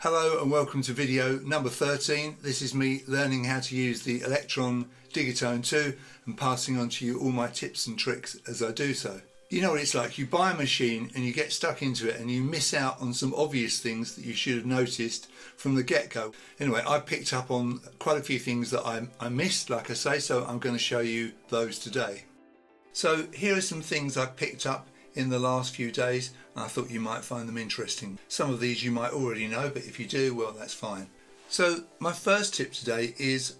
Hello and welcome to video number 13. This is me learning how to use the Elektron Digitone II and passing on to you all my tips and tricks as I do so. You know what it's like, you buy a machine and you get stuck into it and you miss out on some obvious things that you should have noticed from the get-go. Anyway, I picked up on quite a few things that I missed, like I say, so I'm going to show you those today. So here are some things I picked up in the last few days, and I thought you might find them interesting. Some of these you might already know, but if you do, well, that's fine. So my first tip today is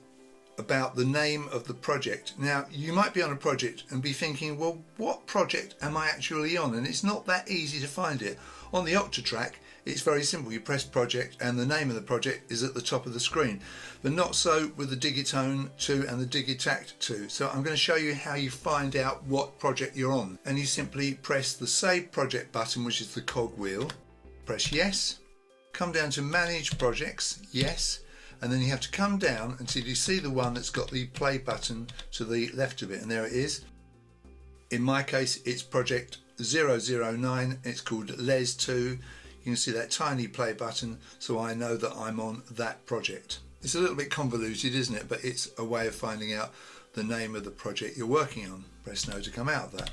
about the name of the project. Now, you might be on a project and be thinking, well, what project am I actually on? And it's not that easy to find it. On the Octatrack, it's very simple. You press project and the name of the project is at the top of the screen. But not so with the Digitone 2 and the Digitact 2. So I'm going to show you how you find out what project you're on. And you simply press the Save Project button, which is the cog wheel. Press yes. Come down to Manage Projects, yes. And then you have to come down until you see the one that's got the play button to the left of it. And there it is. In my case, it's project 009. It's called Les 2. You can see that tiny play button, so I know that I'm on that project. It's a little bit convoluted, isn't it? But it's a way of finding out the name of the project you're working on. Press no to come out of that.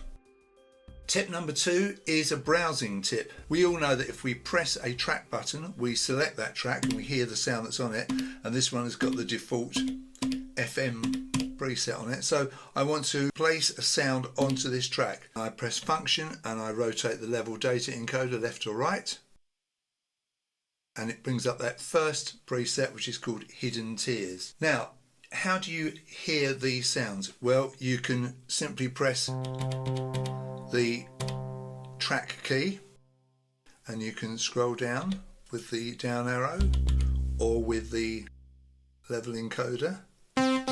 Tip number 2 is a browsing tip. We all know that if we press a track button, we select that track and we hear the sound that's on it. And this one has got the default FM preset on it. So I want to place a sound onto this track. I press function and I rotate the level data encoder left or right. And it brings up that first preset, which is called Hidden Tears. Now, how do you hear these sounds? Well, you can simply press the track key and you can scroll down with the down arrow or with the level encoder, and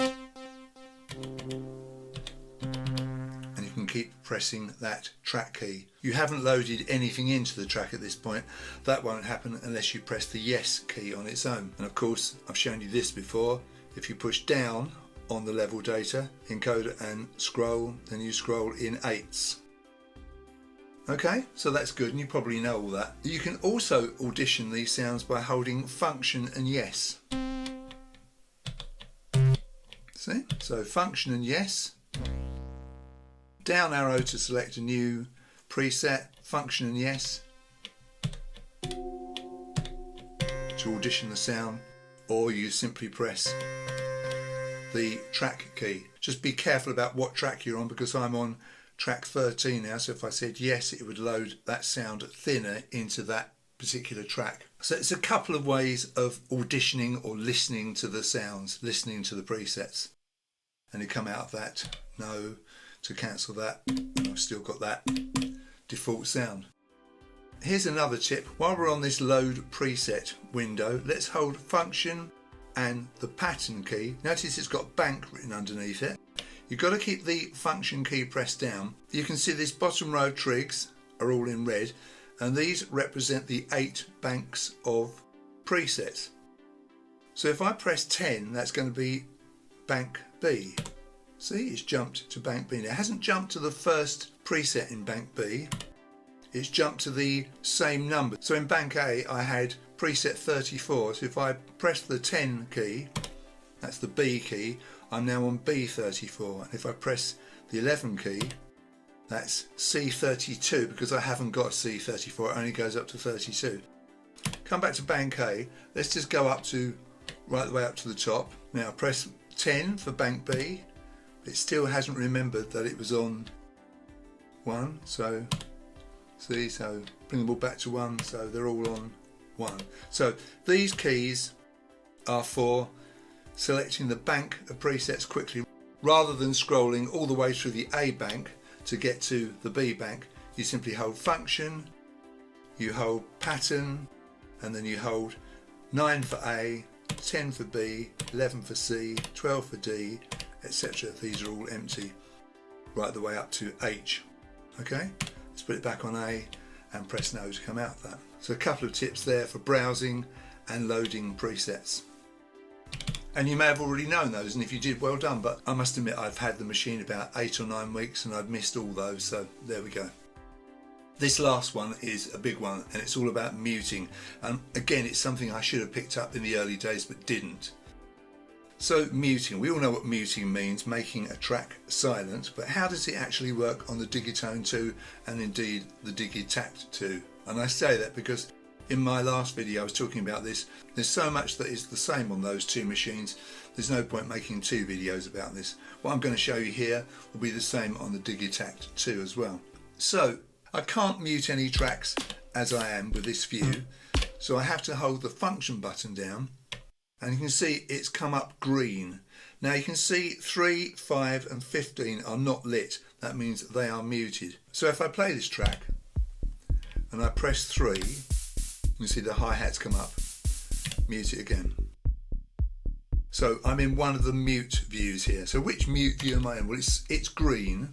you can keep pressing that track key. You haven't loaded anything into the track at this point. That won't happen unless you press the yes key on its own. And of course, I've shown you this before. If you push down on the level data encoder and scroll, then you scroll in 8ths. Okay, so that's good, and you probably know all that. You can also audition these sounds by holding function and yes. See? So function and yes. Down arrow to select a new preset, function and yes. To audition the sound, or you simply press the track key. Just be careful about what track you're on, because I'm on track 13 now, so if I said yes, it would load that sound thinner into that particular track. So it's a couple of ways of auditioning or listening to the sounds, listening to the presets. And you come out of that, no, to cancel that, and I've still got that default sound. Here's another tip. While we're on this load preset window, let's hold function and the pattern key. Notice it's got bank written underneath it. You've got to keep the function key pressed down. You can see this bottom row trigs are all in red, and these represent the 8 banks of presets. So if I press 10, that's going to be bank B. See, it's jumped to bank B. Now, it hasn't jumped to the first preset in bank B. It's jumped to the same number. So in bank A, I had preset 34. So if I press the 10 key, that's the B key, I'm now on B34. And if I press the 11 key, that's C32, because I haven't got C34, it only goes up to 32. Come back to bank A, let's just go up to, right the way up to the top. Now press 10 for bank B, it still hasn't remembered that it was on 1, so see, so bring them all back to 1, so they're all on 1. So these keys are for selecting the bank of presets quickly. Rather than scrolling all the way through the A bank to get to the B bank, you simply hold function, you hold pattern, and then you hold 9 for A, 10 for B, 11 for C, 12 for D, etc. These are all empty, right the way up to H. Okay, let's put it back on A and press no to come out of that. So a couple of tips there for browsing and loading presets. And you may have already known those, and if you did, well done, but I must admit I've had the machine about 8 or 9 weeks and I've missed all those, so there we go. This last one is a big one, and it's all about muting. And again, it's something I should have picked up in the early days but didn't. So muting, we all know what muting means, making a track silent, but how does it actually work on the Digitone 2 and indeed the Digitact 2? And I say that because in my last video I was talking about this. There's so much that is the same on those two machines, there's no point making two videos about this. What I'm going to show you here will be the same on the Digitact 2 as well. So I can't mute any tracks as I am with this view, so I have to hold the function button down, and you can see it's come up green. Now you can see 3, 5 and 15 are not lit. That means they are muted. So if I play this track and I press 3, you see the hi-hats come up, mute it again. So I'm in one of the mute views here. So which mute view am I in? Well, it's green.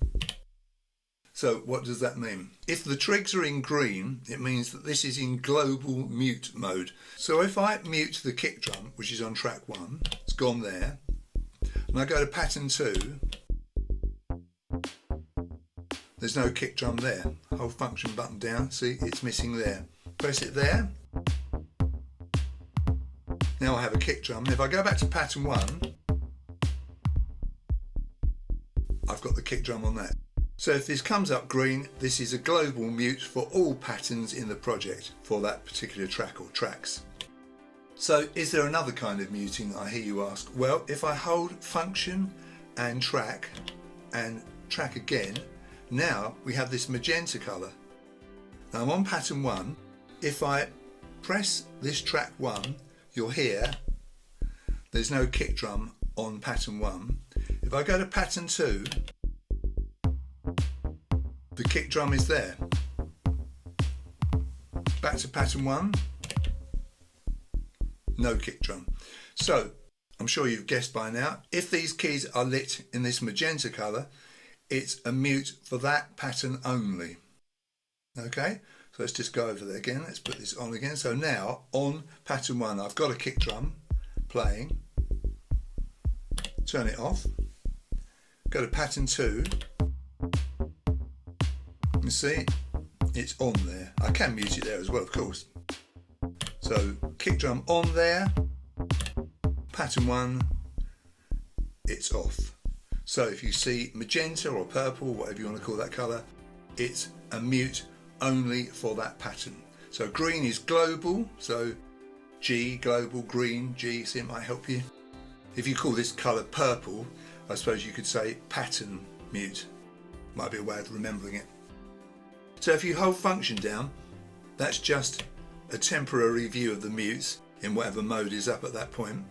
So what does that mean? If the trigs are in green, it means that this is in global mute mode. So if I mute the kick drum, which is on track 1, it's gone there, and I go to pattern 2, there's no kick drum there. Hold function button down, see, it's missing there. Press it there. Now I have a kick drum. If I go back to pattern 1, I've got the kick drum on that. So if this comes up green, this is a global mute for all patterns in the project for that particular track or tracks. So is there another kind of muting, I hear you ask? Well, if I hold function and track again, now we have this magenta colour. Now I'm on pattern 1. If I press this track 1, you'll hear there's no kick drum on pattern 1. If I go to pattern 2, the kick drum is there. Back to pattern 1, no kick drum. So I'm sure you've guessed by now, if these keys are lit in this magenta colour, it's a mute for that pattern only. Okay, so let's just go over there again. Let's put this on again. So now on pattern 1, I've got a kick drum playing. Turn it off. Go to pattern 2. You see, it's on there. I can mute it there as well, of course. So kick drum on there, pattern 1, it's off. So if you see magenta or purple, whatever you want to call that colour, it's a mute only for that pattern. So green is global, so G, global, green, G, see, it might help you. If you call this colour purple, I suppose you could say pattern mute. Might be a way of remembering it. So if you hold function down, that's just a temporary view of the mutes in whatever mode is up at that point.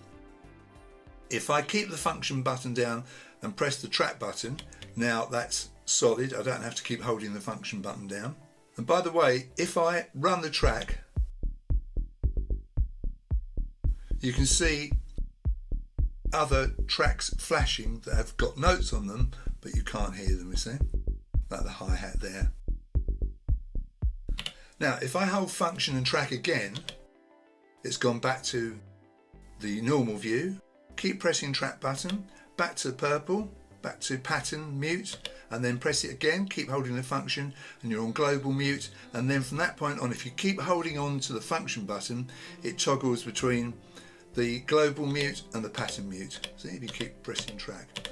If I keep the function button down and press the track button, now that's solid. I don't have to keep holding the function button down. And by the way, if I run the track, you can see other tracks flashing that have got notes on them, but you can't hear them, you see, like the hi-hat there. Now, if I hold function and track again, it's gone back to the normal view. Keep pressing track button, back to purple, back to pattern mute, and then press it again, keep holding the function, and you're on global mute. And then from that point on, if you keep holding on to the function button, it toggles between the global mute and the pattern mute. See, if you keep pressing track.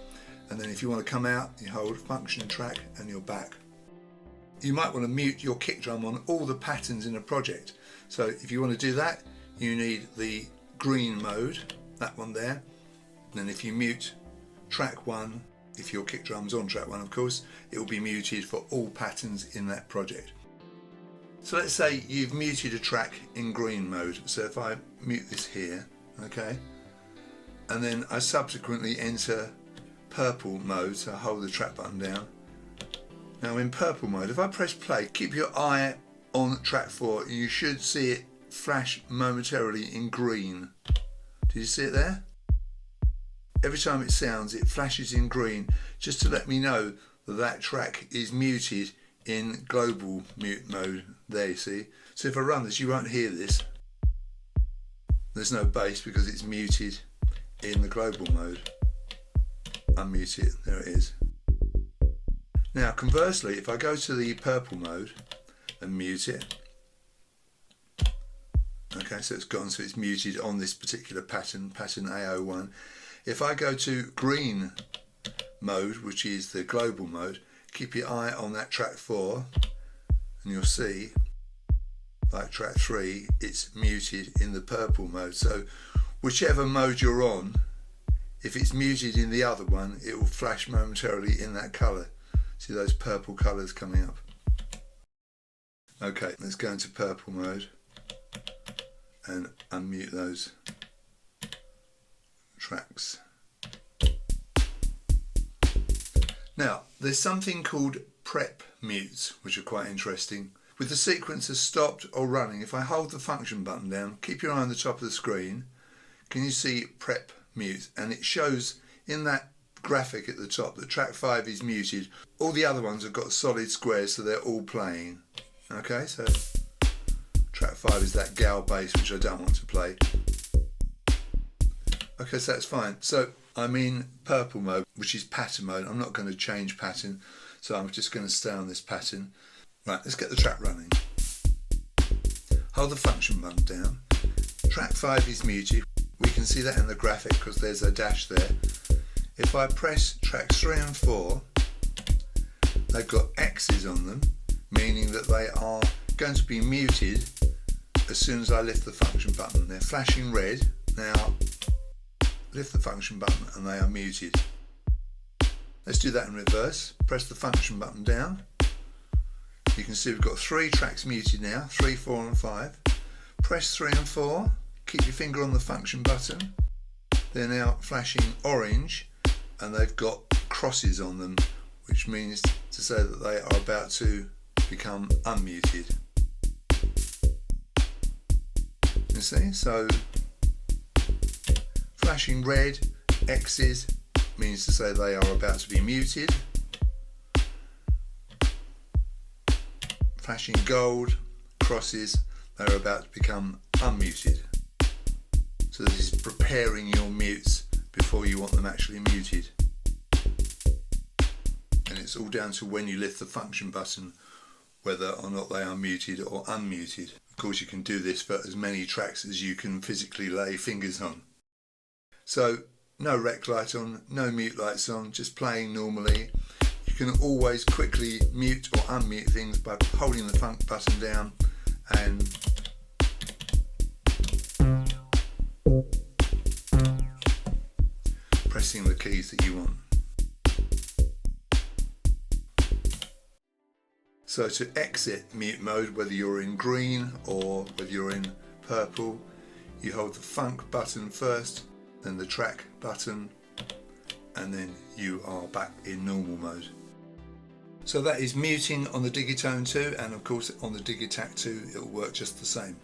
And then if you want to come out, you hold function and track, and you're back. You might want to mute your kick drum on all the patterns in a project. So if you want to do that, you need the green mode, that one there. And then if you mute track 1, if your kick drum's on track 1, of course, it will be muted for all patterns in that project. So let's say you've muted a track in green mode. So if I mute this here, okay, and then I subsequently enter purple mode, so I hold the track button down. Now in purple mode, if I press play, keep your eye on track 4, you should see it flash momentarily in green. Did you see it there? Every time it sounds, it flashes in green, just to let me know that that track is muted in global mute mode. There, you see. So if I run this, you won't hear this. There's no bass because it's muted in the global mode. Unmute it, there it is. Now conversely, if I go to the purple mode, and mute it. Okay, so it's gone, so it's muted on this particular pattern, pattern A01. If I go to green mode, which is the global mode, keep your eye on that track 4 and you'll see, like track 3, it's muted in the purple mode. So whichever mode you're on, if it's muted in the other one, it will flash momentarily in that colour. See those purple colours coming up? Okay, let's go into purple mode and unmute those tracks. Now, there's something called prep mutes, which are quite interesting. With the sequencer stopped or running, if I hold the function button down, keep your eye on the top of the screen, can you see prep mute? And it shows in that graphic at the top that track 5 is muted. All the other ones have got solid squares, so they're all playing. Okay, so track 5 is that gal bass, which I don't want to play. Okay, so that's fine. So I'm in purple mode, which is pattern mode. I'm not going to change pattern, so I'm just going to stay on this pattern. Right, let's get the track running. Hold the function button down. Track 5 is muted. We can see that in the graphic because there's a dash there. If I press tracks 3 and 4, they've got X's on them, meaning that they are going to be muted as soon as I lift the function button. They're flashing red. Now lift the function button and they are muted. Let's do that in reverse. Press the function button down. You can see we've got 3 tracks muted now, 3, 4 and 5. Press 3 and 4, keep your finger on the function button. They're now flashing orange and they've got crosses on them, which means to say that they are about to become unmuted. You see, so flashing red, X's, means to say they are about to be muted. Flashing gold, crosses, they're about to become unmuted. So this is preparing your mutes before you want them actually muted. And it's all down to when you lift the function button whether or not they are muted or unmuted. Of course, you can do this for as many tracks as you can physically lay fingers on. So no rec light on, no mute lights on, just playing normally. You can always quickly mute or unmute things by holding the funk button down and pressing the keys that you want. So to exit mute mode, whether you're in green or whether you're in purple, you hold the funk button first, then the track button, and then you are back in normal mode. So that is muting on the Digitone 2, and of course on the Digitac 2 it will work just the same.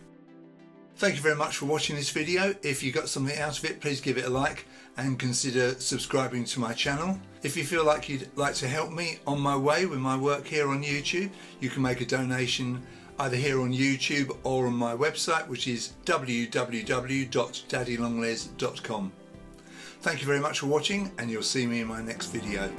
Thank you very much for watching this video. If you got something out of it, please give it a like and consider subscribing to my channel. If you feel like you'd like to help me on my way with my work here on YouTube, you can make a donation either here on YouTube or on my website, which is www.daddylongles.com. Thank you very much for watching, and you'll see me in my next video.